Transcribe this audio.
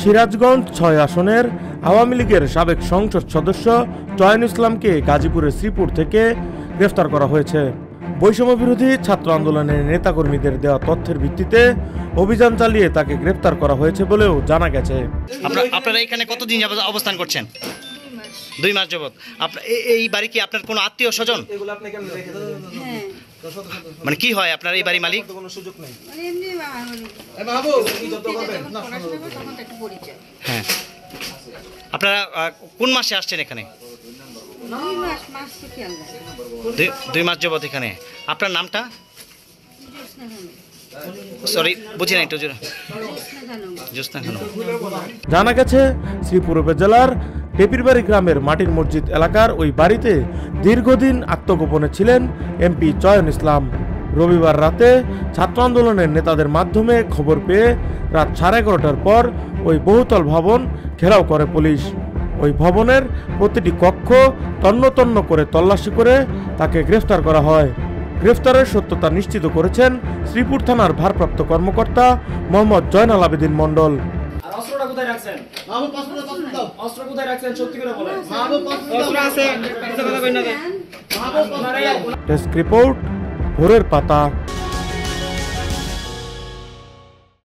সিরাজগঞ্জ ৬ আসনের আওয়ামী লীগের সাবেক সংসদ সদস্য চয়ন ইসলামকে গাজীপুরের শ্রীপুর থেকে গ্রেফতার করা হয়েছে। বৈষম্য বিরোধী ছাত্র আন্দোলনের নেতাকর্মীদের দেওয়া তথ্যের ভিত্তিতে অভিযান চালিয়ে তাকে গ্রেফতার করা হয়েছে বলেও জানা গেছে। আপনারা এখানে কতদিন অবস্থান করছেন? 2 মাস যাবত। এই বাড়ি কি আপনার কোনো আত্মীয় স্বজন? মানে কি হয় আপনার এই বাড়ি মালিক? হ্যাঁ, আপনারা কোন মাসে আসছেন এখানে? 2 মাস যাবত এখানে। আপনার নামটা? সরি, বুঝি না একটু। জানা গেছে শ্রীপুর উপজেলার টেপিরবাড়ি গ্রামের মাটির মসজিদ এলাকার ওই বাড়িতে দীর্ঘদিন আত্মগোপনে ছিলেন এমপি চয়ন ইসলাম। রবিবার রাতে ছাত্র আন্দোলনের নেতাদের মাধ্যমে খবর পেয়ে রাত 11:30টার পর ওই বহুতল ভবন ঘেরাও করে পুলিশ। ওই ভবনের প্রতিটি কক্ষ তন্ন তন্ন করে তল্লাশি করে তাকে গ্রেফতার করা হয়। গ্রেফতারের সত্যতা নিশ্চিত করেছেন শ্রীপুর থানার ভারপ্রাপ্ত কর্মকর্তা মোহাম্মদ জয়নাল আবেদিন মণ্ডল। ডেস্ক রিপোর্ট, ভোরের পাতা।